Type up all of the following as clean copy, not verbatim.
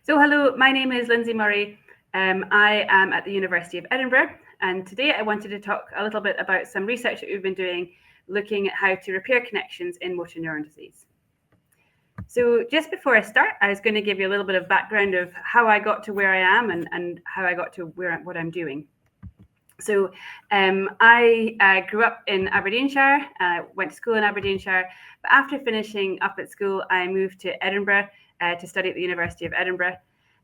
So hello, my name is Lyndsay Murray. I am at the University of Edinburgh, and today I wanted to talk a little bit about some research that we've been doing looking at how to repair connections in motor neuron disease. So just before I start, I was going to give you a little bit of background of how I got to where I am and how I got to what I'm doing. So I grew up in Aberdeenshire, went to school in Aberdeenshire, but after finishing up at school, I moved to Edinburgh to study at the University of Edinburgh.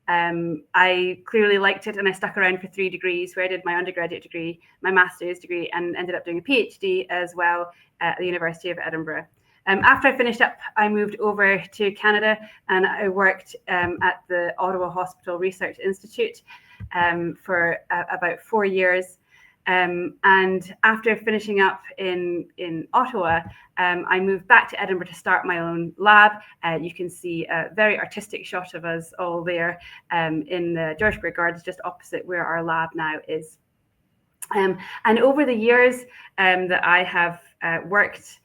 I clearly liked it, and I stuck around for 3 degrees, where I did my undergraduate degree, my master's degree, and ended up doing a PhD as well at the University of Edinburgh. After I finished up, I moved over to Canada, and I worked at the Ottawa Hospital Research Institute for about 4 years. And after finishing up in Ottawa, I moved back to Edinburgh to start my own lab. You can see a very artistic shot of us all there in the George Square Gardens, just opposite where our lab now is. And over the years that I have worked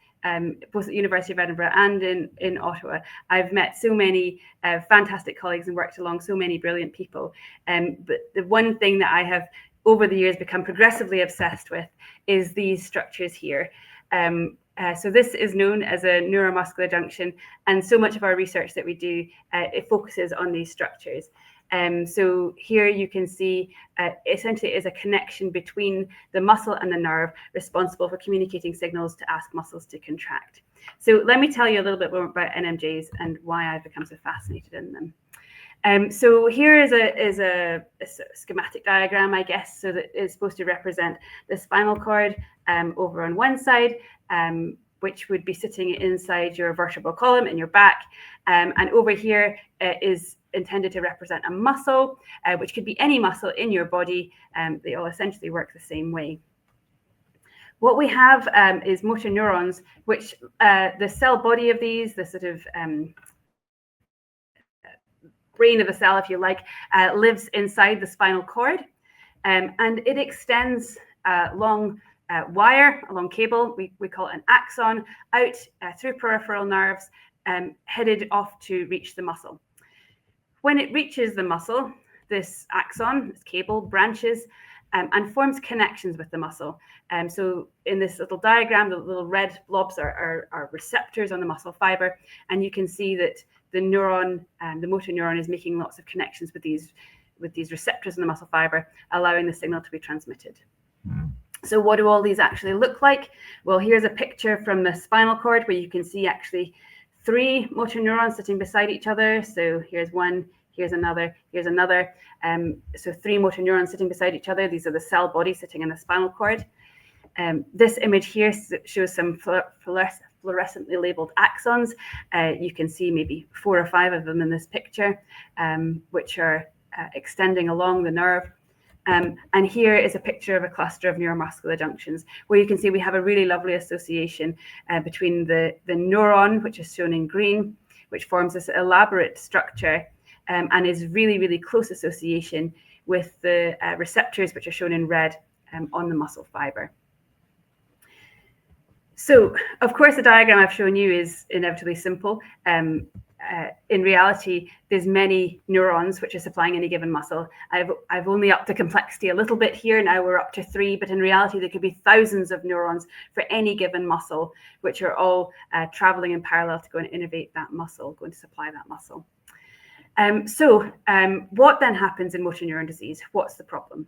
both at the University of Edinburgh and in Ottawa, I've met so many fantastic colleagues and worked along so many brilliant people. But the one thing that I have over the years become progressively obsessed with is these structures here. So this is known as a neuromuscular junction, and so much of our research that we do, it focuses on these structures. So here you can see essentially it is a connection between the muscle and the nerve responsible for communicating signals to ask muscles to contract. So let me tell you a little bit more about NMJs and why I've become so fascinated in them. So here is a schematic diagram, I guess, so that it's supposed to represent the spinal cord over on one side, which would be sitting inside your vertebral column in your back. And over here is intended to represent a muscle, which could be any muscle in your body. They all essentially work the same way. What we have is motor neurons, which the cell body of these, the sort of brain of a cell, if you like, lives inside the spinal cord, and it extends long wire, a long cable, we call it an axon, out through peripheral nerves, headed off to reach the muscle. When it reaches the muscle, this axon, this cable, branches and forms connections with the muscle. So in this little diagram, the little red blobs are receptors on the muscle fiber, and you can see that the neuron, the motor neuron, is making lots of connections with these receptors in the muscle fiber, allowing the signal to be transmitted. So what do all these actually look like? Well, here's a picture from the spinal cord where you can see actually 3 motor neurons sitting beside each other. So here's one, here's another, here's another. So 3 motor neurons sitting beside each other. These are the cell body sitting in the spinal cord. This image here shows some fluorescently labeled axons. You can see maybe 4 or 5 of them in this picture, which are extending along the nerve. And here is a picture of a cluster of neuromuscular junctions, where you can see we have a really lovely association between the neuron, which is shown in green, which forms this elaborate structure and is really, really close association with the receptors, which are shown in red on the muscle fiber. So, of course, the diagram I've shown you is inevitably simple. In reality, there's many neurons which are supplying any given muscle. I've only upped the complexity a little bit here. Now we're up to 3, but in reality, there could be thousands of neurons for any given muscle, which are all traveling in parallel to go and innervate that muscle, going to supply that muscle. So what then happens in motor neuron disease? What's the problem?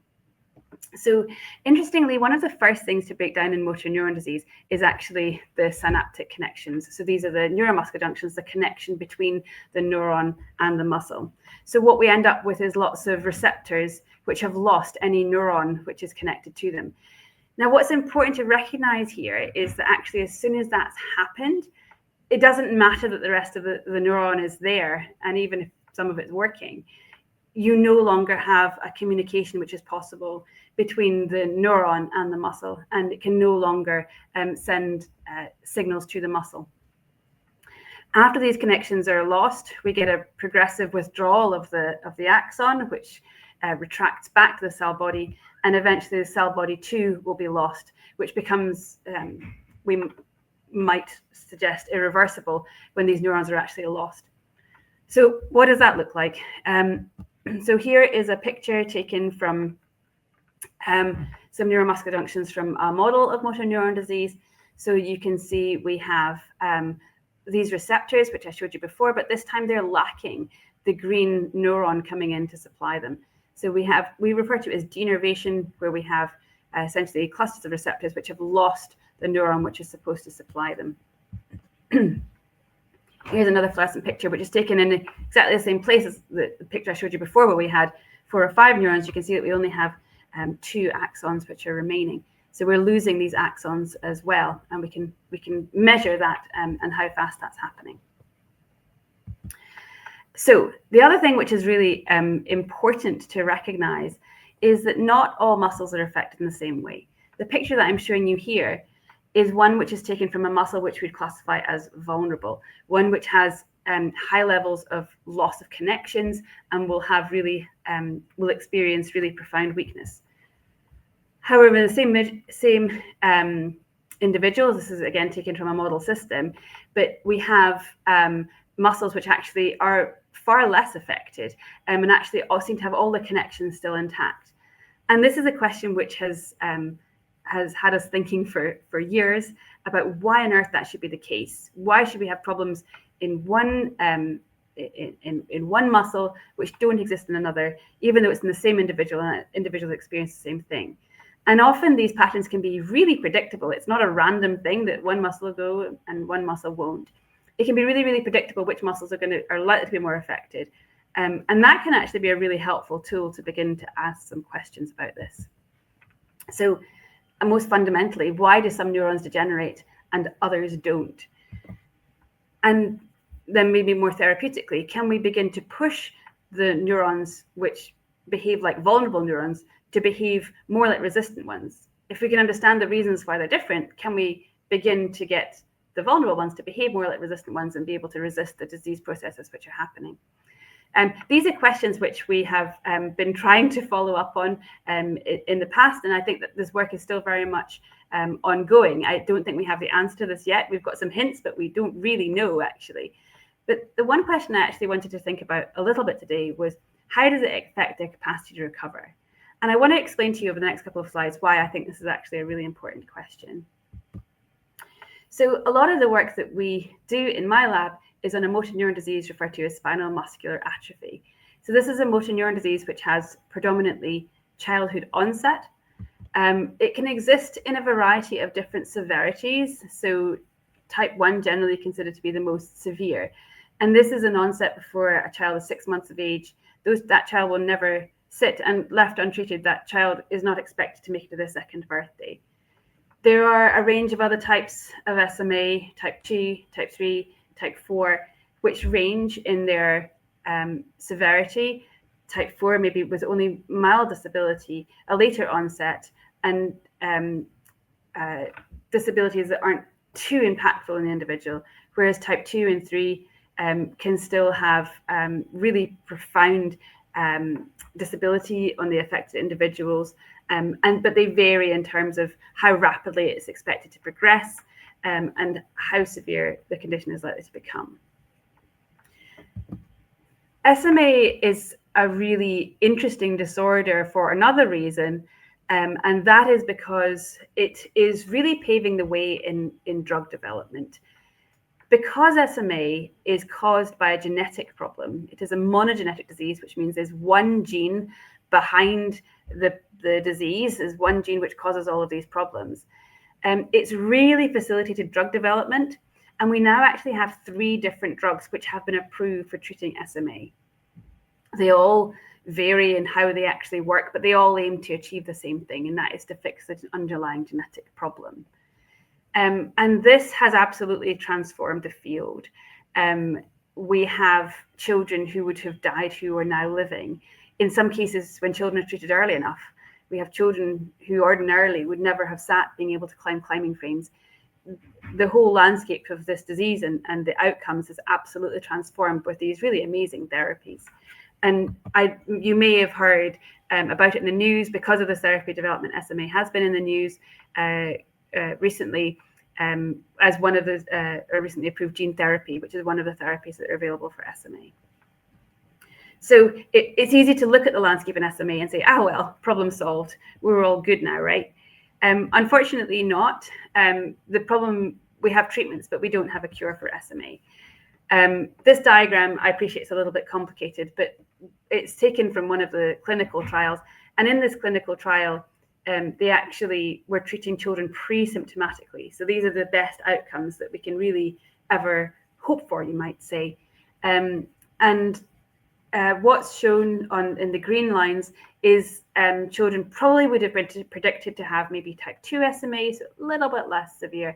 So interestingly, one of the first things to break down in motor neuron disease is actually the synaptic connections. So these are the neuromuscular junctions, the connection between the neuron and the muscle. So what we end up with is lots of receptors which have lost any neuron which is connected to them. Now, what's important to recognize here is that actually as soon as that's happened, it doesn't matter that the rest of the neuron is there, and even if some of it's working, you no longer have a communication which is possible between the neuron and the muscle, and it can no longer send signals to the muscle. After these connections are lost, we get a progressive withdrawal of the axon, which retracts back to the cell body, and eventually the cell body too will be lost, which becomes, we might suggest, irreversible when these neurons are actually lost. So what does that look like? So here is a picture taken from some neuromuscular junctions from a model of motor neuron disease. So you can see we have these receptors, which I showed you before, but this time they're lacking the green neuron coming in to supply them. So we refer to it as denervation, where we have essentially clusters of receptors which have lost the neuron which is supposed to supply them. Here's another fluorescent picture, which is taken in exactly the same place as the picture I showed you before, where we had 4 or 5 neurons. You can see that we only have 2 axons which are remaining. So we're losing these axons as well, and we can measure that and how fast that's happening. So the other thing which is really important to recognize is that not all muscles are affected in the same way. The picture that I'm showing you here is one which is taken from a muscle which we'd classify as vulnerable, one which has high levels of loss of connections and will experience really profound weakness. However, the same individuals, this is again taken from a model system, but we have muscles which actually are far less affected and actually all seem to have all the connections still intact. And this is a question which has had us thinking for years about why on earth that should be the case. Why should we have problems in one muscle which don't exist in another, even though it's in the same individual and individuals experience the same thing? And often these patterns can be really predictable. It's not a random thing that one muscle will go and one muscle won't. It can be really, really predictable which muscles are likely to be more affected. And that can actually be a really helpful tool to begin to ask some questions about this. So, and most fundamentally, why do some neurons degenerate and others don't? And then maybe more therapeutically, can we begin to push the neurons which behave like vulnerable neurons to behave more like resistant ones? If we can understand the reasons why they're different, can we begin to get the vulnerable ones to behave more like resistant ones and be able to resist the disease processes which are happening? These are questions which we have been trying to follow up on in the past, and I think that this work is still very much ongoing. I don't think we have the answer to this yet. We've got some hints, but we don't really know actually. But the one question I actually wanted to think about a little bit today was, how does it affect their capacity to recover? And I want to explain to you over the next couple of slides why I think this is actually a really important question. So a lot of the work that we do in my lab is on a motor neuron disease referred to as spinal muscular atrophy. So this is a motor neuron disease which has predominantly childhood onset. It can exist in a variety of different severities. So type 1 generally considered to be the most severe. And this is an onset before a child is 6 months of age. That child will never sit, and left untreated, that child is not expected to make it to their 2nd birthday. There are a range of other types of SMA, type 2, type 3, type 4, which range in their severity. Type 4 maybe with only mild disability, a later onset, and disabilities that aren't too impactful in the individual, whereas type 2 and 3 can still have really profound disability on the affected individuals, but they vary in terms of how rapidly it's expected to progress and how severe the condition is likely to become. SMA is a really interesting disorder for another reason, and that is because it is really paving the way in drug development. Because SMA is caused by a genetic problem, it is a monogenetic disease, which means there's one gene behind the disease, there's one gene which causes all of these problems. It's really facilitated drug development, and we now actually have 3 different drugs which have been approved for treating SMA. They all vary in how they actually work, but they all aim to achieve the same thing, and that is to fix the underlying genetic problem. And this has absolutely transformed the field. We have children who would have died who are now living. In some cases, when children are treated early enough, we have children who ordinarily would never have sat being able to climb climbing frames. The whole landscape of this disease and the outcomes is absolutely transformed with these really amazing therapies. And you may have heard about it in the news. Because of this therapy development, SMA has been in the news recently as one of the recently approved gene therapy, which is one of the therapies that are available for SMA. So it's easy to look at the landscape in SMA and say, well, problem solved. We're all good now, right? Unfortunately not. The problem, we have treatments, but we don't have a cure for SMA. This diagram, I appreciate it's a little bit complicated, but it's taken from one of the clinical trials. And in this clinical trial, they actually were treating children pre-symptomatically. So these are the best outcomes that we can really ever hope for, you might say. What's shown in the green lines is children probably would have been predicted to have maybe type 2 SMA, so a little bit less severe.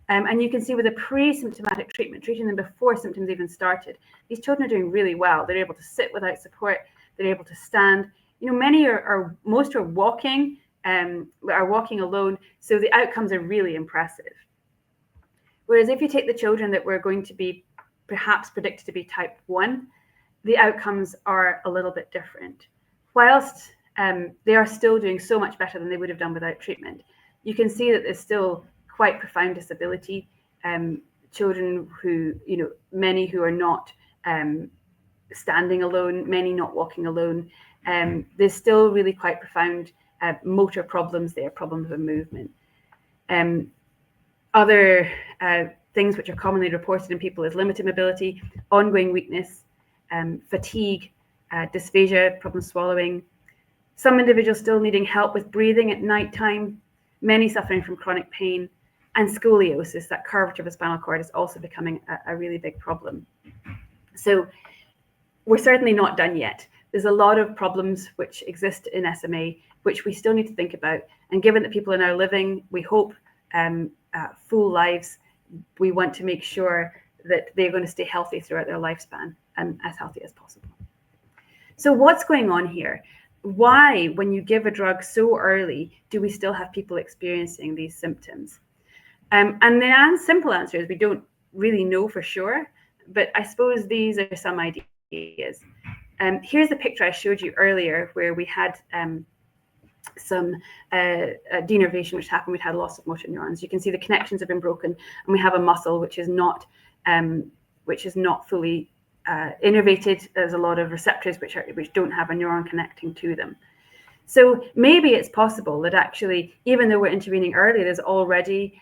And you can see with a pre-symptomatic treatment, treating them before symptoms even started, these children are doing really well. They're able to sit without support. They're able to stand. You know, most are walking alone. So the outcomes are really impressive. Whereas if you take the children that were going to be perhaps predicted to be type 1, the outcomes are a little bit different. Whilst they are still doing so much better than they would have done without treatment, you can see that there's still quite profound disability. Children who, many who are not standing alone, many not walking alone. There's still really quite profound motor problems there, problems of movement. Other things which are commonly reported in people is limited mobility, ongoing weakness, fatigue, dysphagia, problems swallowing. Some individuals still needing help with breathing at nighttime, many suffering from chronic pain, and scoliosis, that curvature of the spinal cord, is also becoming a really big problem. So we're certainly not done yet. There's a lot of problems which exist in SMA, which we still need to think about. And given that people are now living, we hope, full lives, we want to make sure that they're going to stay healthy throughout their lifespan and as healthy as possible. So what's going on here? Why, when you give a drug so early, do we still have people experiencing these symptoms? And the simple answer is we don't really know for sure, but I suppose these are some ideas. Here's the picture I showed you earlier where we had some denervation which happened. We'd had loss of motor neurons. You can see the connections have been broken, and we have a muscle which is not fully innervated. There's a lot of receptors which don't have a neuron connecting to them. So maybe it's possible that actually, even though we're intervening early, there's already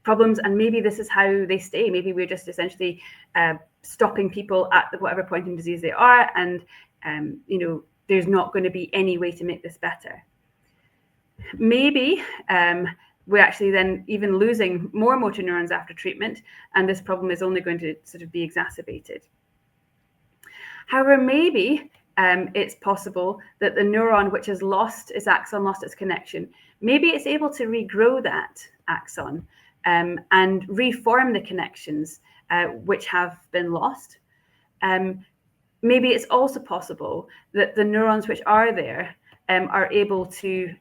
problems, and maybe this is how they stay. Maybe we're just essentially stopping people at whatever point in disease they are, and there's not going to be any way to make this better. Maybe we're actually then even losing more motor neurons after treatment, and this problem is only going to sort of be exacerbated. However, maybe it's possible that the neuron which has lost its axon, lost its connection, maybe it's able to regrow that axon and reform the connections which have been lost. Maybe it's also possible that the neurons which are there are able to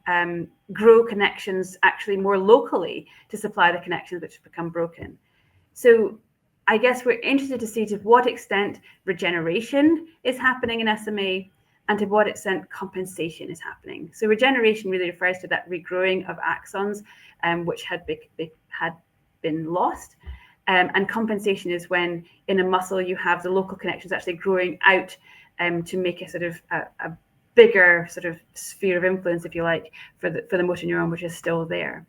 grow connections actually more locally to supply the connections which have become broken. So I guess we're interested to see to what extent regeneration is happening in SMA and to what extent compensation is happening. So regeneration really refers to that regrowing of axons which had been lost. And compensation is when in a muscle you have the local connections actually growing out to make a sort of a bigger sort of sphere of influence, if you like, for the motor neuron which is still there.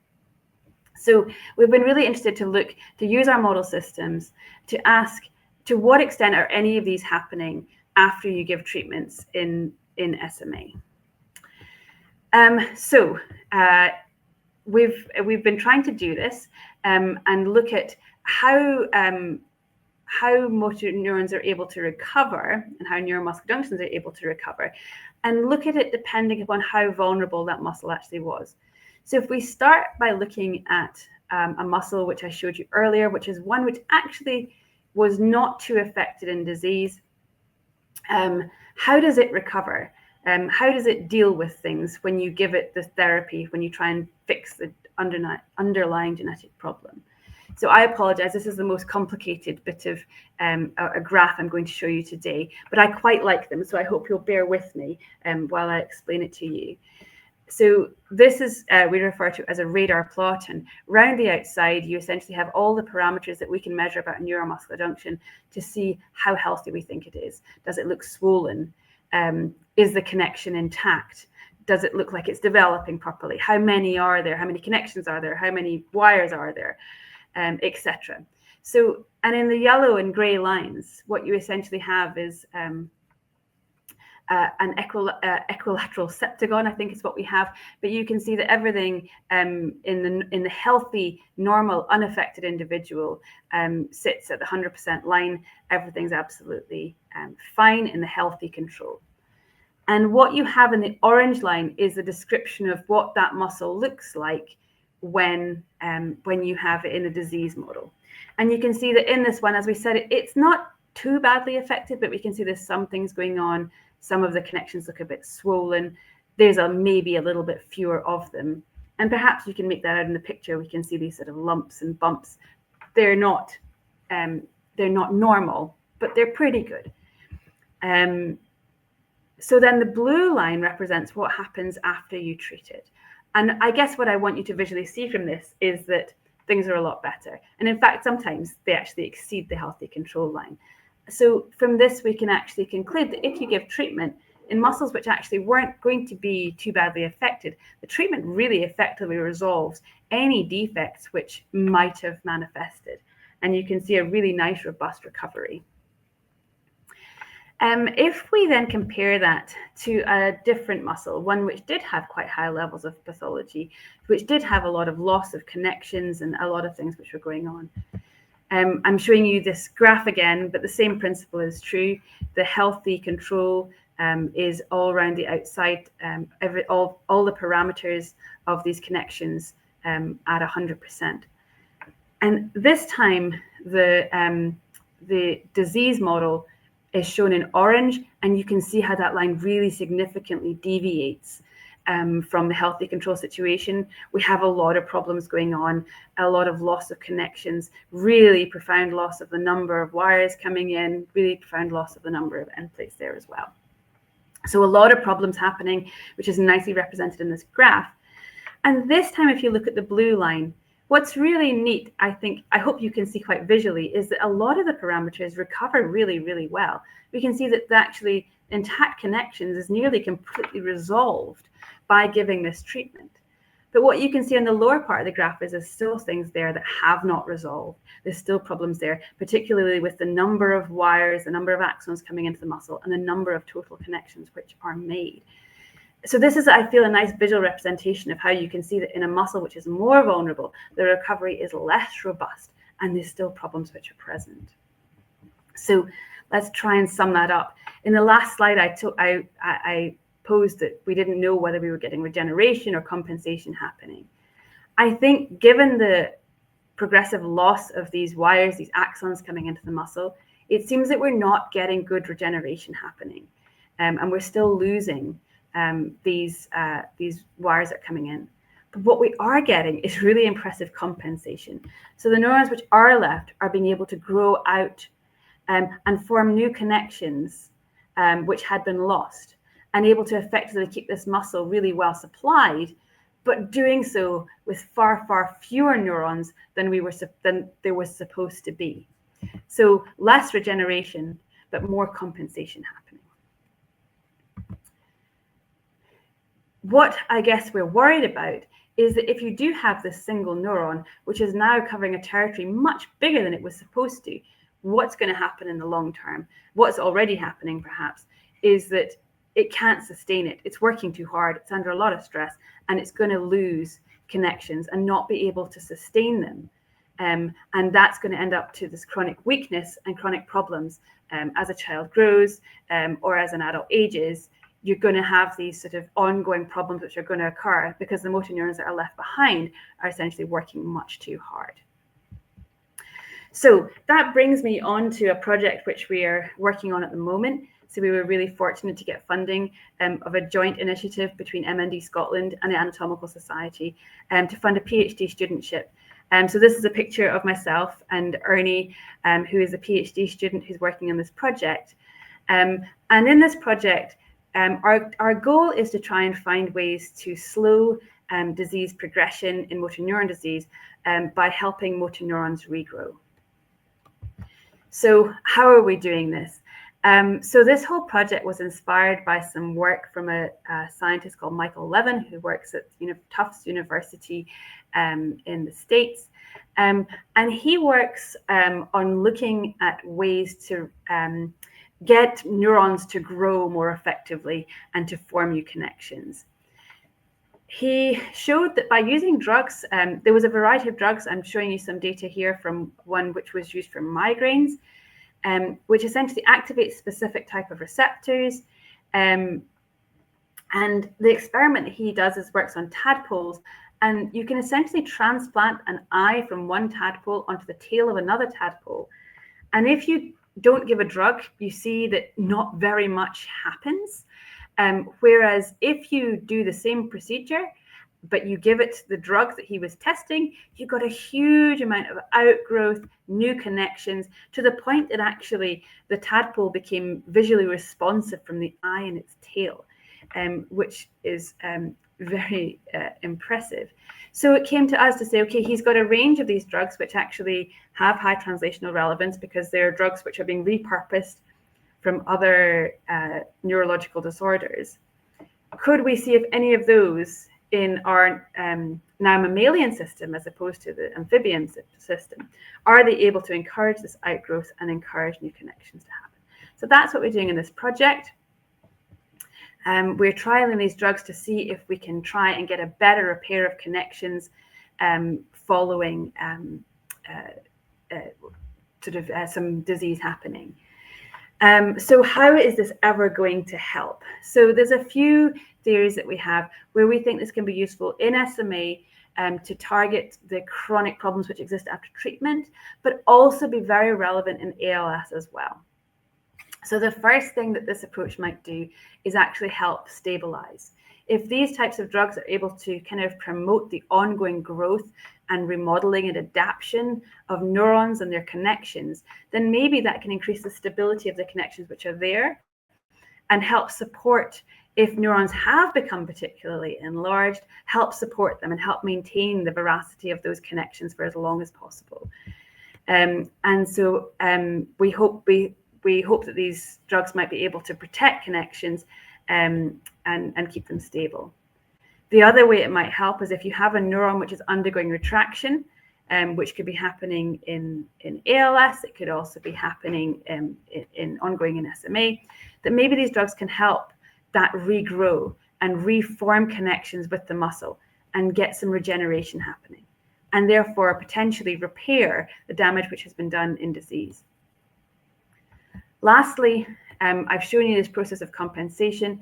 So we've been really interested to use our model systems to ask to what extent are any of these happening after you give treatments in SMA. We've been trying to do this and look at how motor neurons are able to recover and how neuromuscular junctions are able to recover, and look at it depending upon how vulnerable that muscle actually was. So if we start by looking at a muscle which I showed you earlier, which is one which actually was not too affected in disease, how does it recover? How does it deal with things when you give it the therapy, when you try and fix the underlying genetic problem? So I apologize, this is the most complicated bit of a graph I'm going to show you today, but I quite like them, so I hope you'll bear with me while I explain it to you. So this is, we refer to as a radar plot, and round the outside, you essentially have all the parameters that we can measure about a neuromuscular junction to see how healthy we think it is. Does it look swollen? Is the connection intact? Does it look like it's developing properly? How many are there? How many connections are there? How many wires are there? Etc. So, and in the yellow and grey lines, what you essentially have is an equilateral septagon, I think is what we have. But you can see that everything in the healthy, normal, unaffected individual sits at the 100% line. Everything's absolutely fine in the healthy control. And what you have in the orange line is a description of what that muscle looks like when you have it in a disease model. And you can see that in this one, as we said, it's not too badly affected, but we can see there's some things going on. Some of the connections look a bit swollen. There's maybe a little bit fewer of them. And perhaps you can make that out in the picture. We can see these sort of lumps and bumps. They're not normal, but they're pretty good. So then the blue line represents what happens after you treat it. And I guess what I want you to visually see from this is that things are a lot better. And in fact, sometimes they actually exceed the healthy control line. So from this, we can actually conclude that if you give treatment in muscles which actually weren't going to be too badly affected, the treatment really effectively resolves any defects which might have manifested. And you can see a really nice, robust recovery. If we then compare that to a different muscle, one which did have quite high levels of pathology, which did have a lot of loss of connections and a lot of things which were going on. I'm showing you this graph again, but the same principle is true. The healthy control is all around the outside, all the parameters of these connections at 100%. And this time, the disease model is shown in orange, and you can see how that line really significantly deviates from the healthy control situation. We have a lot of problems going on, a lot of loss of connections, really profound loss of the number of wires coming in, really profound loss of the number of end plates there as well. So a lot of problems happening, which is nicely represented in this graph. And this time, if you look at the blue line, what's really neat, I hope you can see quite visually, is that a lot of the parameters recover really, really well. We can see that actually intact connections is nearly completely resolved by giving this treatment. But what you can see on the lower part of the graph is there's still things there that have not resolved. There's still problems there, particularly with the number of wires, the number of axons coming into the muscle, and the number of total connections which are made. So this is, I feel, a nice visual representation of how you can see that in a muscle which is more vulnerable, the recovery is less robust, and there's still problems which are present. So let's try and sum that up. In the last slide, I posed that we didn't know whether we were getting regeneration or compensation happening. I think given the progressive loss of these wires, these axons coming into the muscle, it seems that we're not getting good regeneration happening, and we're still losing these wires that are coming in. But what we are getting is really impressive compensation. So the neurons which are left are being able to grow out and form new connections which had been lost, and able to effectively keep this muscle really well supplied, but doing so with far, far fewer neurons than there was supposed to be. So less regeneration, but more compensation happening. What I guess we're worried about is that if you do have this single neuron, which is now covering a territory much bigger than it was supposed to, what's going to happen in the long term? What's already happening, perhaps, is that it can't sustain it. It's working too hard. It's under a lot of stress, and it's going to lose connections and not be able to sustain them. And that's going to end up to this chronic weakness and chronic problems as a child grows or as an adult ages. You're going to have these sort of ongoing problems which are going to occur because the motor neurons that are left behind are essentially working much too hard. So that brings me on to a project which we are working on at the moment. So we were really fortunate to get funding of a joint initiative between MND Scotland and the Anatomical Society to fund a PhD studentship. So this is a picture of myself and Ernie, who is a PhD student who's working on this project. And in this project, our goal is to try and find ways to slow disease progression in motor neuron disease by helping motor neurons regrow. So how are we doing this? So this whole project was inspired by some work from a scientist called Michael Levin, who works at Tufts University in the States. And he works on looking at ways to get neurons to grow more effectively and to form new connections. He showed that by using drugs, there was a variety of drugs. I'm showing you some data here from one which was used for migraines, which essentially activates specific type of receptors. And the experiment that he does is works on tadpoles, and you can essentially transplant an eye from one tadpole onto the tail of another tadpole. And if you don't give a drug, you see that not very much happens. Whereas if you do the same procedure, but you give it the drug that he was testing, you got a huge amount of outgrowth, new connections, to the point that actually the tadpole became visually responsive from the eye in its tail, which is very impressive. So it came to us to say, okay, he's got a range of these drugs which actually have high translational relevance because they're drugs which are being repurposed from other neurological disorders. Could we see if any of those in our now mammalian system, as opposed to the amphibian system, are they able to encourage this outgrowth and encourage new connections to happen? So that's what we're doing in this project. We're trialing these drugs to see if we can try and get a better repair of connections following some disease happening. So how is this ever going to help? So there's a few theories that we have where we think this can be useful in SMA to target the chronic problems which exist after treatment, but also be very relevant in ALS as well. So the first thing that this approach might do is actually help stabilize. If these types of drugs are able to kind of promote the ongoing growth and remodeling and adaptation of neurons and their connections, then maybe that can increase the stability of the connections which are there and help support, if neurons have become particularly enlarged, help support them and help maintain the veracity of those connections for as long as possible. And so we hope that these drugs might be able to protect connections and keep them stable. The other way it might help is if you have a neuron which is undergoing retraction, which could be happening in ALS, it could also be happening in ongoing in SMA, that maybe these drugs can help that regrow and reform connections with the muscle and get some regeneration happening, and therefore potentially repair the damage which has been done in disease. Lastly, I've shown you this process of compensation,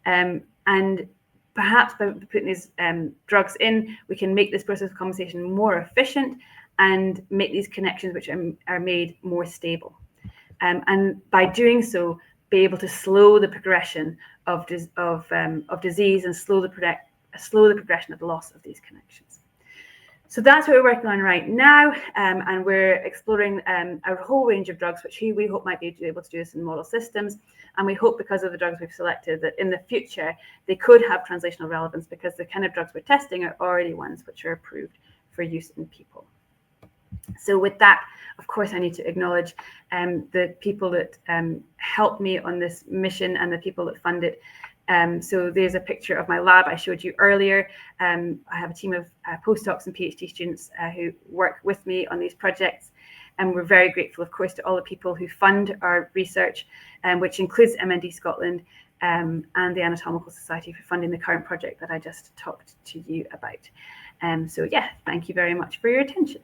and perhaps by putting these drugs in, we can make this process of compensation more efficient and make these connections which are made more stable. And by doing so, be able to slow the progression of disease and slow the progression of the loss of these connections. So that's what we're working on right now, and we're exploring a whole range of drugs which we hope might be able to do this in model systems. And we hope, because of the drugs we've selected, that in the future they could have translational relevance, because the kind of drugs we're testing are already ones which are approved for use in people. So with that, of course, I need to acknowledge the people that helped me on this mission and the people that fund it. So there's a picture of my lab I showed you earlier. I have a team of postdocs and PhD students who work with me on these projects. And we're very grateful, of course, to all the people who fund our research, which includes MND Scotland and the Anatomical Society for funding the current project that I just talked to you about. So yeah, thank you very much for your attention.